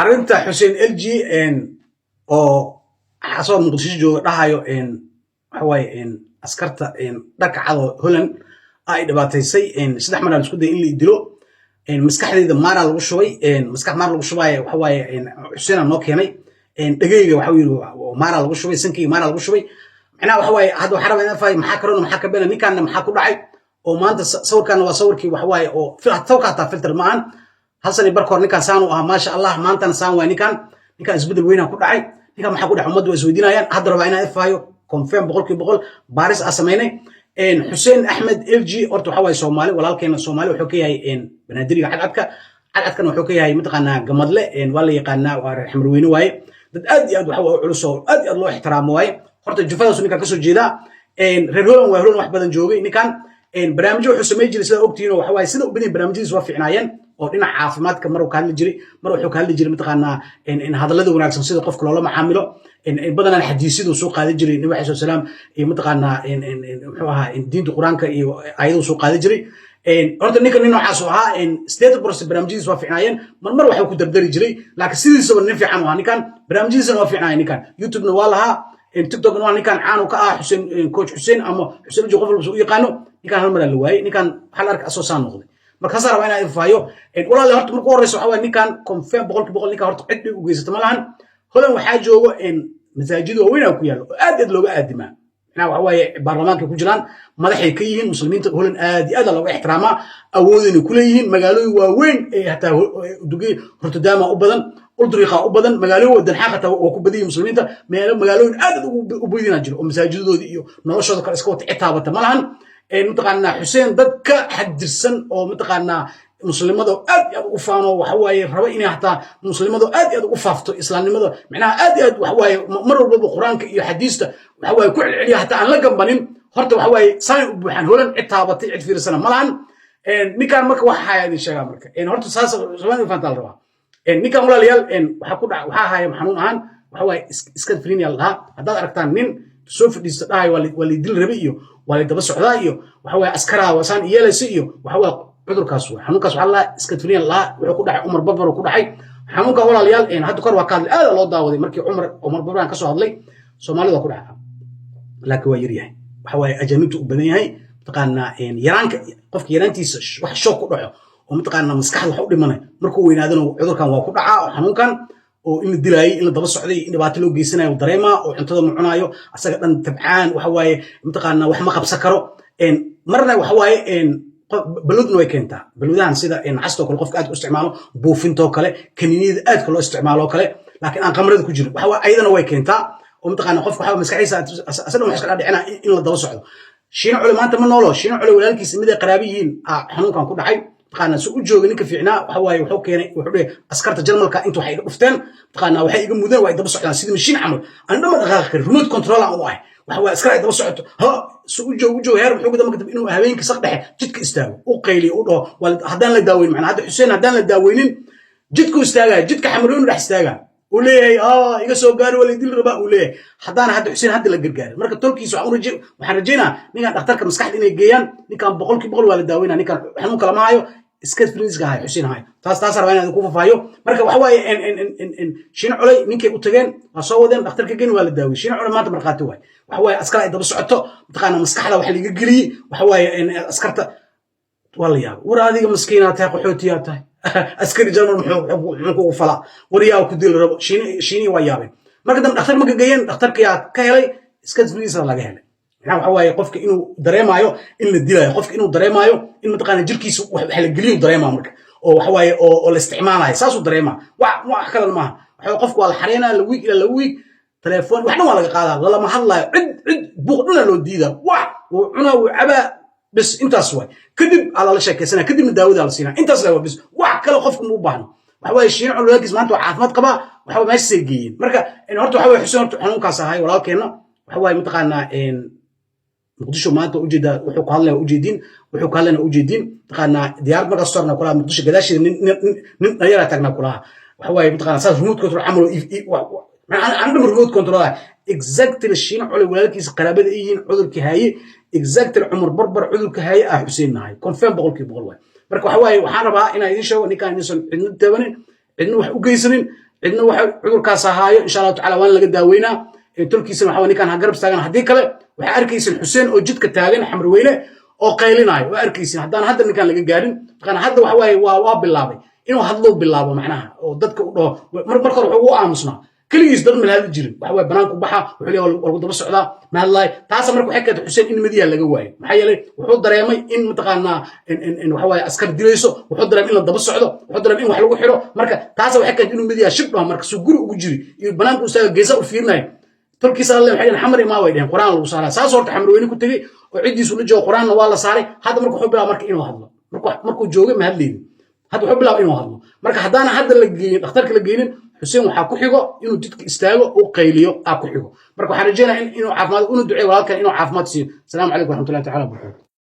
arinta Xuseen LG oo xasoo muqdisho jooga dhahayo waxa waaye askarta dharka cado Holland ay dhibaataysay saddex mar isku day in la dilo maskaxdeeda maara lagu shubay maskax maar lagu shubay waxa waaye Xuseen noo keenay dhageyga waxa uu maara lagu shubay sankii maara lagu shubay macnaha waxa waaye hadda waxa rabaa in fay maxaa karoon maxaa ka beenay ninkan maxaa ku dhacay oo maanta sawirkan waa sawirkii waxa waaye oo sawirka filter maahan hal sano barkoor ninkan saan u ahaa maasha Allah maantana saan waa ninkan isbedel weyn ku dhacay ninkan maxaa ku dhacay ummaddu way isweydiinayaan hadda rabaa inaan ifayo confirm 100% baaris asameynay Xuseen Axmed LG horta waxa waaye Soomaali walaalkeena Soomaali wuxuu ka yahay banaadiriga cadcadkan wuxuu ka yahay mataqaanaa gamadle waa la yaqaanaa waa reer xamrweyne waaye dad aad iyo aad waxa uu culus oo aad iyo aad loo ixtiraamo waaye horta jufadaas ninkan ka soo jeeda reer Holland waa Holland wax badan joogay ninkan barnaamijyo wuxuu sameeyay jiray sida ogtiino waxa waaye sida u bini barnaamijyadiisu waa fiicnaayeen oo dhinaca caafimaadka mar uu ka hadli jiray mar wuxuu ka hadli jiray mataqaanaa in hadallada wanaagsan sida qofka loola macaamilo badan xadiisidu soo qaadan jiray nabi xasan salaam iyo mataqaanaa wuxuu ahaa diinta quraanka iyo aayadu soo qaadan jiray horta ninkan noocaas oo ahaa state process barnaamijyadiisu waa fiicnaayeen mar waxa ku dardari jiray laakiin sidiisaba nin fiican waa ninkan barnaamijyadiisu waa fiicnaayeen ninkan youtube-na waa lahaa TikTok waa ninkan caan ka ah Xuseen coach Xuseen ama Xuseen qof walba uu yaqaano ninkan hal mar la waayay ninkan hal arka asoo saan noqday marka saar waa inay faayo walaal horta markuu horeyso waxa ninkan confirm 100% ninkan horta cid u geysata ma lahan Holland waxa joogo masaajid weyn ku yaalo aad looga aadima waxa waaye baarlamaanka ku jiraan madaxay ka yihiin muslimiinta Holland aad iyo aad looga ixtiraama awoodina ku leeyihiin magaalooyin waaweyn hatta dugay hortadaama u badan udriqa u badan magaalooyin wadan xaqata oo ku badiyay muslimiinta magaalooyin aad u badiyana jiro oo masaajidooda iyo noloshooda kala iska wata citaabata ma lahan mataqaanaa Xuseen dadka xadirsan oo mataqaanaa muslimada aad iyo aad u faano waxa waaye raba inay hataa muslimada aad iyo aad u faafto islaamnimada macnaha aad iyo aad waxa waaye mar walba quraanka iyo xadiista waxa waaye ku celceliya hataa aan la gambanin horta waxa waaye saan u buuxan Holland citaabatay cid fiirsana malahan ninkan marka waxa hay'ad sheega marka horta saas Soomaaliya fantaal raba ninkan walaalayaal waxa ku dhac waxa haaya xanuun ahaan waxa waaye schizophrenia laha haddaad aragtaan nin soo fadhiista dhahay waa la dil rabi iyo waa la daba socdaa iyo waxa waaye askara wasaan yeelaysi iyo waxa waaye cudurkaas waa xanuunkaas waxa la schizophrenia la wuxuu ku dhacay Umar Babar ku dhacay xanuunka walaalayaal hadda kor waa ka hadlay aad loo daawaday markii Umar Babar ka soo hadlay Soomaalida ku dhacay laakiin waa yaryahay waxa waaye ajaanibtu u badan yahay taqaana yaraanka qofka yaraantiisa wax shoog ku dhaco oo mataqaana maskaxda wax u dhimanay markuu weynaadana cudurkan waa ku dhacaa xanuunkan oo in la dilaayay in la daba socday in dhibaato loo geysanayo dareema oo cuntada ma cunaayo asaga dhan tabcaan waxa waaye mataqaana wax ma qabsan karo marna waxa waaye baludna way keentaa baludahan sida casto kale qofka aad u isticmaalo buufinto kale kaniiniyada aad loo isticmaalo kale laakiin aan qamrada ku jirin waxa ayadana way keentaa oo mataqaana qofka waxa maskaxiisa asaga wax iska dhicina in la daba socdo shiina cule maanta ma noolo shiina cule walaalkiisa mid ay qaraabiyiin xanuunkan ku dhacay taqaana soo u jooga ninka fiicnaa waxa waaye wuxuu keenay wuxuu dhigay askarta Jarmalka inta waxay dhufteen taqaana waxay iga mudeen way daba socdaan sidii mashiin camal aan dhama dhaqaaq kar remote control aan u ahay waxa waaye askar ay daba socoto ha soo u joogo heer wuxuu gudama kadib inuu habeenka saq dhexe jidka istaago u qayliyo u dhaho haddaan la daaweyn macna hadda Xuseen haddaan la daaweynin jidku istaagaa jidka xamroon dhex istaagaa uu leeyahay iga soo gaar wala dil raba uu leeyahay haddaan hadda Xuseen hadda la gargaarin marka tolkiisa waxaan rajeynaa ninkan dhakhtarka maskaxda inay geeyaan ninkan 100% waa la daaweynaa ninkan xanuun kala ma hayo schizophrenia hay Xuseen hay taas rabaa inaan ku faafayo marka waxa waaye shiina culay ninkay u tageen waa soo wadeen dhakhtarka geen waa la daaway shiina culay maanta marqaati waay waxa waaye askar ay daba socoto mataqaana maskaxda wax laga geliyay waxa waaye askarta wala yaab war adiga maskiina tahay qaxootiya tahay askari Jarmal muxuu fala wariyaa ku dil rabo shiini waa yaabeen marka dan dhakhtar ma geeyeen dhakhtarka yaa ka helay schizophrenia laga helay waxa waaye qofka inuu dareemayo in la dilayo qofka inuu dareemayo in mataqaana jirkiisa wax la geliyo dareema marka oo waxa waaye oo la isticmaalayo saas uu dareema wax kale ma waxa qofku waa la xareena la wiig ila la wiig telefoon waxna waa laga qaadaa lama hadlayo cid buuqdana loo diida wax uu cuna uu caba bas intaas way kadib ala la sheekeysana kadib daawada la siina intaas la bas wax kale qofku ma u baahno waxa waaye shiin cululaakis maanta waa caafimaad qaba waxa meesha seegiyeen marka horta waxa waaye Xuseen xanuunkaas ahay walaalkeena waxa waaye mataqaana muqdisho maanta u jeeda wuxuu ku hadlaa u jeedin wuxuu ka hadlaa u jeedin taqaana diyaar marka soorna kula muqdisho gadaashii nin dhalinyara tagna kula waxa waaye mataqaana saas remote control amalo aan remote control exactly shiina culay walaalkiisa qaraabada yihiin cudurka haye exactly Umar Barbar cudurka haye Xuseen nahay confirm 100% waay marka waxa waaye waxaan rabaa inaan idin sheego ninkan insan cidna tabanin cidna wax u geysanin cidna waxa cudurkaas ahaayo insha Allah taala waan laga daaweynaa tolkiisa waxa ninkan ha garab taagan hadii kale waxa arkaysan Xuseen oo jidka taagan xamar weyne oo qaylinayo waa arkaysan haddaan hadda ninkan laga gaarin qana hadda waxa way waa bilaabay inuu hadlo bilaabo macnaha oo dadka u dhaho marka hore wuxuu u aamusnaa kaligiis dad meel hada jirin waxa way banaanku baxa wuxuu leeyahay wal daba socdaa ma hadlay taas marka waxay ka Xuseen in madiya laga waayo maxay yeelay wuxuu dareemay in mataqaana in waxa way askar dilayso wuxuu dareemay in la daba socdo wuxuu dareemay in wax lagu xiro marka taas waxay ka inuu madiya shibdho marka soo guri ugu jiri iyo banaanku isaga geesa u fiirnay tolkiisa Allah waxay xamar ma waydeen quraan lagu saaray saas horta xamar weyne ku tagay oo cidiisu la joogo quraanna waa la saaray hadda marka wuxuu bilaabay marka inuu hadlo markuu joogay ma hadlaynin hadda wuxuu bilaabay inuu hadlo marka haddaana hadda la geeyay dhakhtarka la geeynin Xuseen waxa ku xigo inuu jidka istaago oo qayliyo ku xigo marka waxaan rajaynayaa inuu caafimaad u duceeyo walaalkan inuu caafimaad siiyo salaamu calaykum wa rahmatullahi ta'ala wa barakatuh